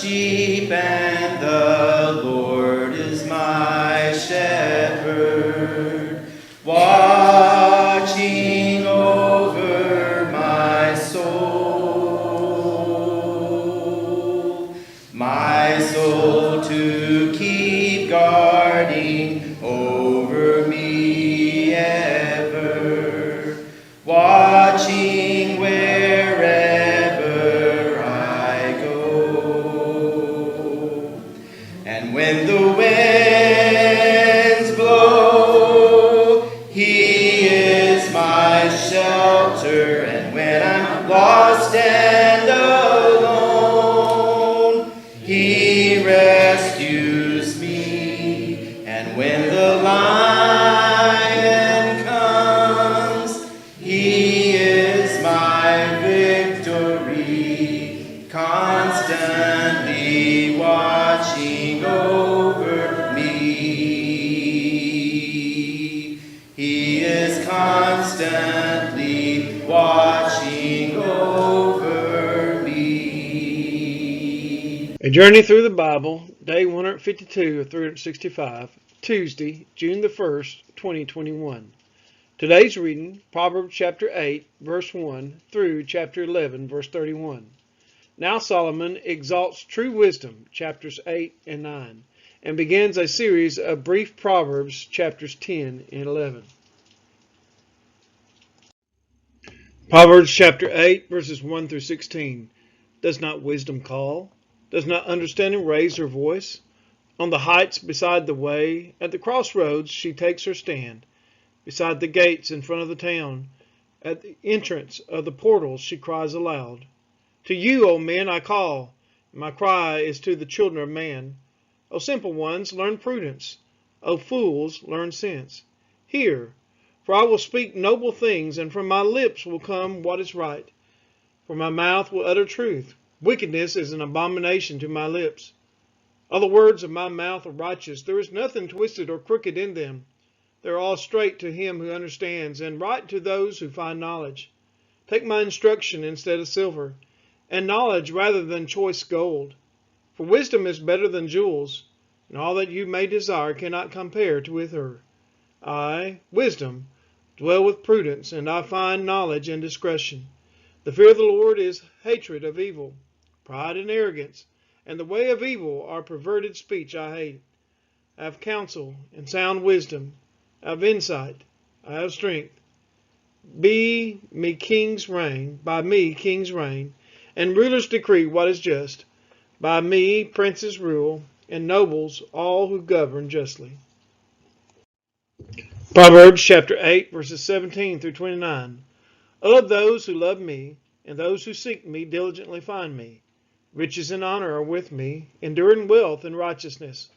sheep, and the Lord is my shepherd, watching over my soul to keep guarding over me ever, watching wherever I go. And when the winds blow, he is my shelter, and when I'm lost and alone, he rescues me. And when the lion comes, he is my victory, constantly watching over me. He is constantly watching over me. A Journey Through the Bible, Day 152 of 365, Tuesday, June the 1st, 2021. Today's reading, Proverbs chapter 8, verse 1 through chapter 11, verse 31. Now Solomon exalts true wisdom, chapters 8 and 9, and begins a series of brief Proverbs, chapters 10 and 11. Proverbs chapter 8, verses 1 through 16. Does not wisdom call? Does not understanding raise her voice? On the heights beside the way, at the crossroads she takes her stand. Beside the gates in front of the town, at the entrance of the portals she cries aloud. To you, O men, I call. My cry is to the children of man. O simple ones, learn prudence. O fools, learn sense. Hear, for I will speak noble things, and from my lips will come what is right. For my mouth will utter truth. Wickedness is an abomination to my lips. All the words of my mouth are righteous. There is nothing twisted or crooked in them. They are all straight to him who understands, and right to those who find knowledge. Take my instruction instead of silver, and knowledge rather than choice gold. For wisdom is better than jewels, and all that you may desire cannot compare with her. I, wisdom, dwell with prudence, and I find knowledge and discretion. The fear of the Lord is hatred of evil. Pride and arrogance, and the way of evil are perverted speech I hate. I have counsel and sound wisdom. I have insight. I have strength. By me kings reign, and rulers decree what is just. By me princes rule, and nobles all who govern justly. Proverbs chapter 8, verses 17 through 29. I love those who love me, and those who seek me diligently find me. Riches and honor are with me, enduring wealth and righteousness.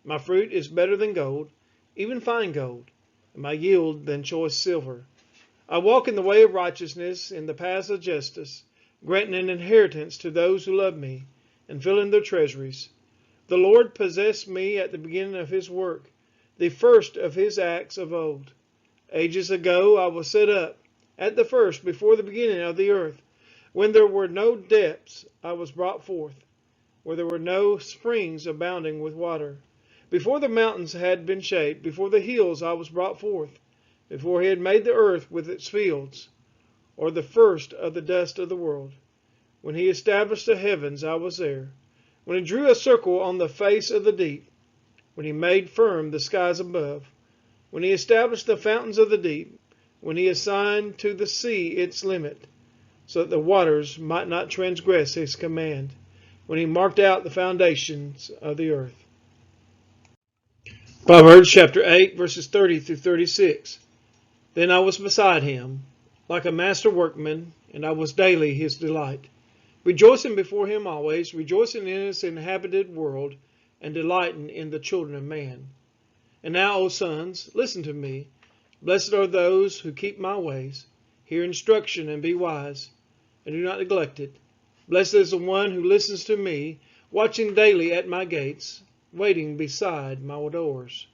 My fruit is better than gold, even fine gold, and my yield than choice silver. I walk in the way of righteousness, in the paths of justice, granting an inheritance to those who love me, and filling their treasuries. The Lord possessed me at the beginning of his work, the first of his acts of old. Ages ago I was set up, at the first, before the beginning of the earth. When there were no depths, I was brought forth, where there were no springs abounding with water. Before the mountains had been shaped, before the hills I was brought forth, before he had made the earth with its fields, or the first of the dust of the world. When he established the heavens, I was there. When he drew a circle on the face of the deep, when he made firm the skies above, when he established the fountains of the deep, when he assigned to the sea its limit, so that the waters might not transgress his command, when he marked out the foundations of the earth. Proverbs chapter 8, verses 30 through 36. Then I was beside him, like a master workman, and I was daily his delight. Rejoicing before him always, rejoicing in his inhabited world, and delighting in the children of man. And now, O sons, listen to me. Blessed are those who keep my ways. Hear instruction and be wise, and do not neglect it. Blessed is the one who listens to me, watching daily at my gates, waiting beside my doors.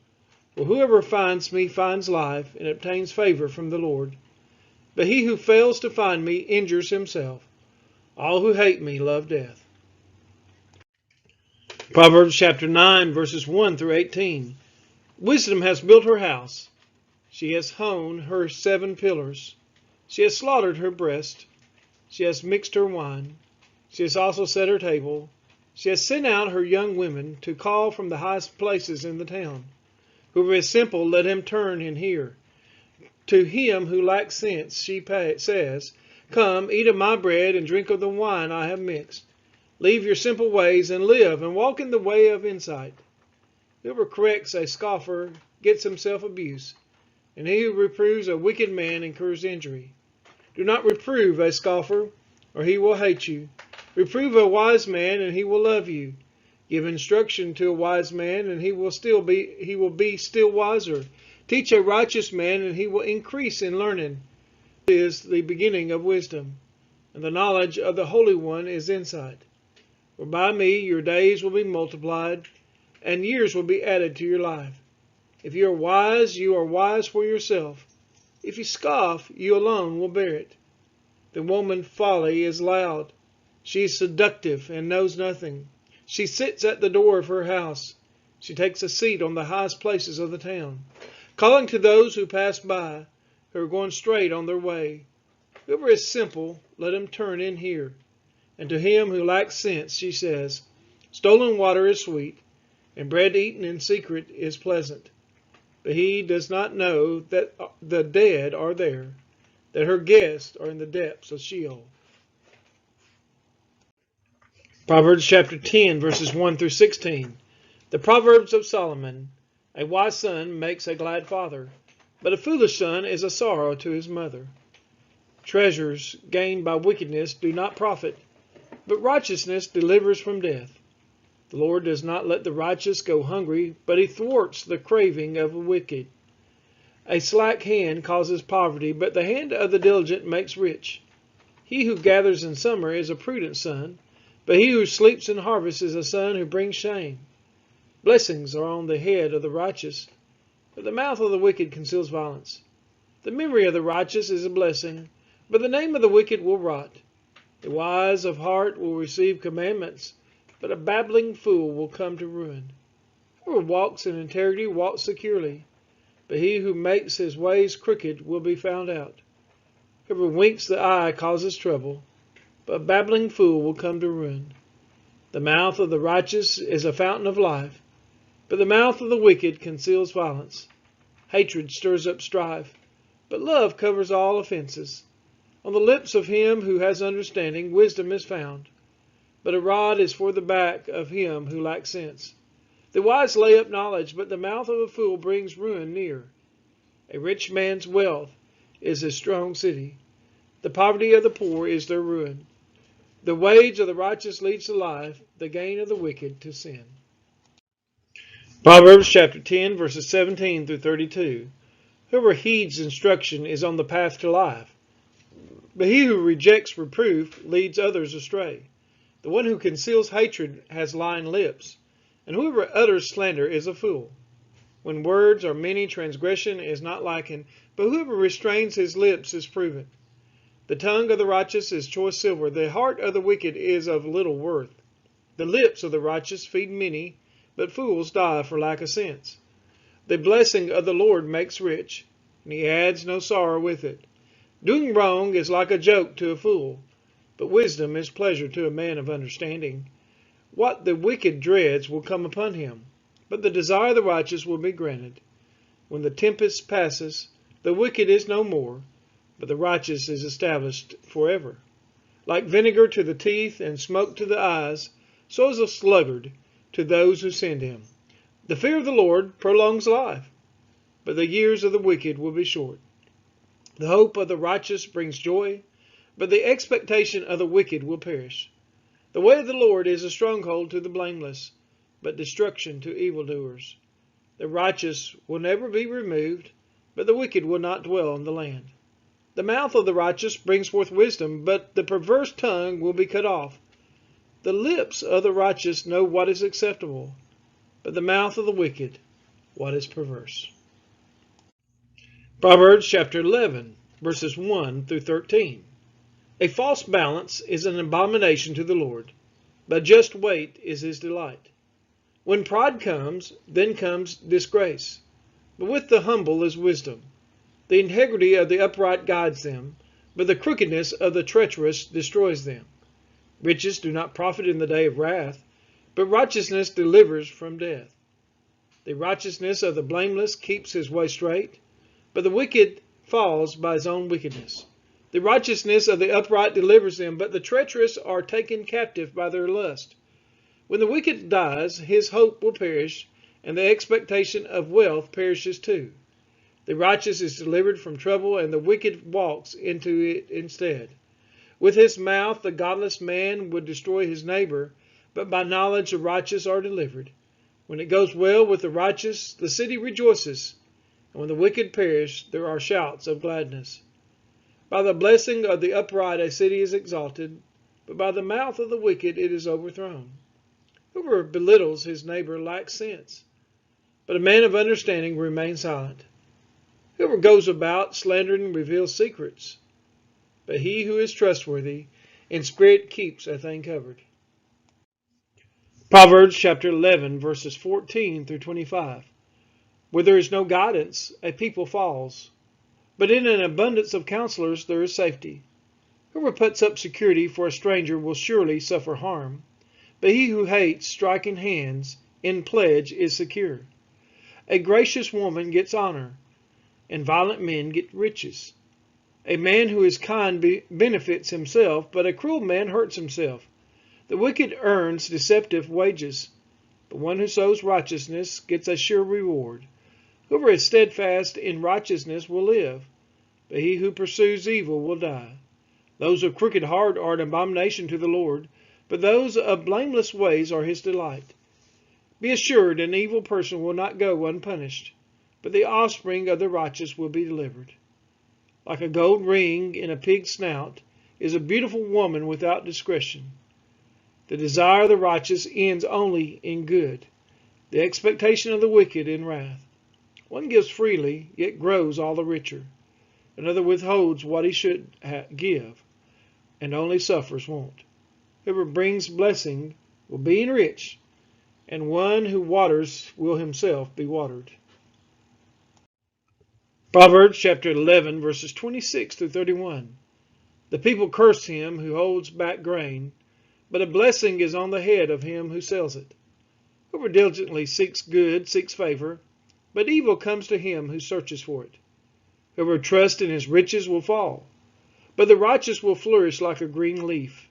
For whoever finds me finds life and obtains favor from the Lord. But he who fails to find me injures himself. All who hate me love death. Proverbs chapter 9, verses 1 through 18. Wisdom has built her house. She has hewn her 7 pillars. She has slaughtered her breast. She has mixed her wine. She has also set her table. She has sent out her young women to call from the highest places in the town. Whoever is simple, let him turn and hear. To him who lacks sense, she says, Come, eat of my bread and drink of the wine I have mixed. Leave your simple ways and live, and walk in the way of insight. Whoever corrects a scoffer gets himself abuse, and he who reproves a wicked man incurs injury. Do not reprove a scoffer, or he will hate you. Reprove a wise man, and he will love you. Give instruction to a wise man, and he will be still wiser. Teach a righteous man, and he will increase in learning. It is the beginning of wisdom, and the knowledge of the Holy One is insight. For by me your days will be multiplied, and years will be added to your life. If you are wise for yourself. If you scoff, you alone will bear it. The woman's folly is loud. She is seductive and knows nothing. She sits at the door of her house. She takes a seat on the highest places of the town, calling to those who pass by, who are going straight on their way. Whoever is simple, let him turn in here. And to him who lacks sense, she says, Stolen water is sweet, and bread eaten in secret is pleasant. But he does not know that the dead are there, that her guests are in the depths of Sheol. Proverbs chapter 10, verses 1 through 16. The Proverbs of Solomon. A wise son makes a glad father, but a foolish son is a sorrow to his mother. Treasures gained by wickedness do not profit, but righteousness delivers from death. The Lord does not let the righteous go hungry, but he thwarts the craving of the wicked. A slack hand causes poverty, but the hand of the diligent makes rich. He who gathers in summer is a prudent son, but he who sleeps in harvest is a son who brings shame. Blessings are on the head of the righteous, but the mouth of the wicked conceals violence. The memory of the righteous is a blessing, but the name of the wicked will rot. The wise of heart will receive commandments, but a babbling fool will come to ruin. Whoever walks in integrity walks securely, but he who makes his ways crooked will be found out. Whoever winks the eye causes trouble, but a babbling fool will come to ruin. The mouth of the righteous is a fountain of life, but the mouth of the wicked conceals violence. Hatred stirs up strife, but love covers all offenses. On the lips of him who has understanding, wisdom is found, but a rod is for the back of him who lacks sense. The wise lay up knowledge, but the mouth of a fool brings ruin near. A rich man's wealth is a strong city. The poverty of the poor is their ruin. The wage of the righteous leads to life, the gain of the wicked to sin. Proverbs chapter 10, verses 17 through 32. Whoever heeds instruction is on the path to life, but he who rejects reproof leads others astray. The one who conceals hatred has lying lips, and whoever utters slander is a fool. When words are many, transgression is not likened, but whoever restrains his lips is proven. The tongue of the righteous is choice silver, the heart of the wicked is of little worth. The lips of the righteous feed many, but fools die for lack of sense. The blessing of the Lord makes rich, and he adds no sorrow with it. Doing wrong is like a joke to a fool, but wisdom is pleasure to a man of understanding. What the wicked dreads will come upon him, but the desire of the righteous will be granted. When the tempest passes, the wicked is no more, but the righteous is established forever. Like vinegar to the teeth and smoke to the eyes, so is a sluggard to those who send him. The fear of the Lord prolongs life, but the years of the wicked will be short. The hope of the righteous brings joy, but the expectation of the wicked will perish. The way of the Lord is a stronghold to the blameless, but destruction to evildoers. The righteous will never be removed, but the wicked will not dwell in the land. The mouth of the righteous brings forth wisdom, but the perverse tongue will be cut off. The lips of the righteous know what is acceptable, but the mouth of the wicked what is perverse. Proverbs chapter 11, verses 1 through 13. A false balance is an abomination to the Lord, but just weight is his delight. When pride comes, then comes disgrace. But with the humble is wisdom. The integrity of the upright guides them, but the crookedness of the treacherous destroys them. Riches do not profit in the day of wrath, but righteousness delivers from death. The righteousness of the blameless keeps his way straight, but the wicked falls by his own wickedness. The righteousness of the upright delivers them, but the treacherous are taken captive by their lust. When the wicked dies, his hope will perish, and the expectation of wealth perishes too. The righteous is delivered from trouble, and the wicked walks into it instead. With his mouth the godless man would destroy his neighbor, but by knowledge the righteous are delivered. When it goes well with the righteous, the city rejoices, and when the wicked perish, there are shouts of gladness. By the blessing of the upright a city is exalted, but by the mouth of the wicked it is overthrown. Whoever belittles his neighbor lacks sense, but a man of understanding remains silent. Whoever goes about slandering reveals secrets, but he who is trustworthy in spirit keeps a thing covered. Proverbs chapter 11, verses 14 through 25. Where there is no guidance, a people falls, but in an abundance of counselors there is safety. Whoever puts up security for a stranger will surely suffer harm, but he who hates striking hands in pledge is secure. A gracious woman gets honor, and violent men get riches. A man who is kind benefits himself, but a cruel man hurts himself. The wicked earns deceptive wages, but one who sows righteousness gets a sure reward. Whoever is steadfast in righteousness will live, but he who pursues evil will die. Those of crooked heart are an abomination to the Lord, but those of blameless ways are his delight. Be assured an evil person will not go unpunished, but the offspring of the righteous will be delivered. Like a gold ring in a pig's snout is a beautiful woman without discretion. The desire of the righteous ends only in good, the expectation of the wicked in wrath. One gives freely, yet grows all the richer. Another withholds what he should give, and only suffers want. Whoever brings blessing will be enriched, and one who waters will himself be watered. Proverbs chapter 11, verses 26 through 31. The people curse him who holds back grain, but a blessing is on the head of him who sells it. Whoever diligently seeks good seeks favor, but evil comes to him who searches for it. Whoever trusts in his riches will fall, but the righteous will flourish like a green leaf.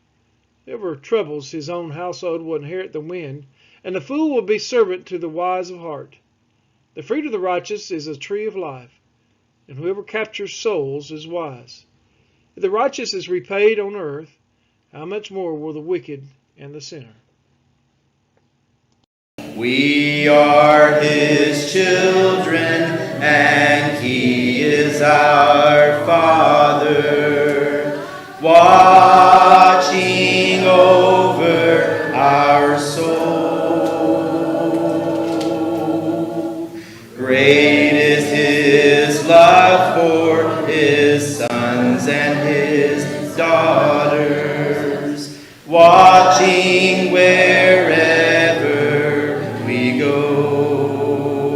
Whoever troubles his own household will inherit the wind, and the fool will be servant to the wise of heart. The fruit of the righteous is a tree of life, and whoever captures souls is wise. If the righteous is repaid on earth, how much more will the wicked and the sinner? We are his children, and he is our Father, watching over our soul. Great is his love for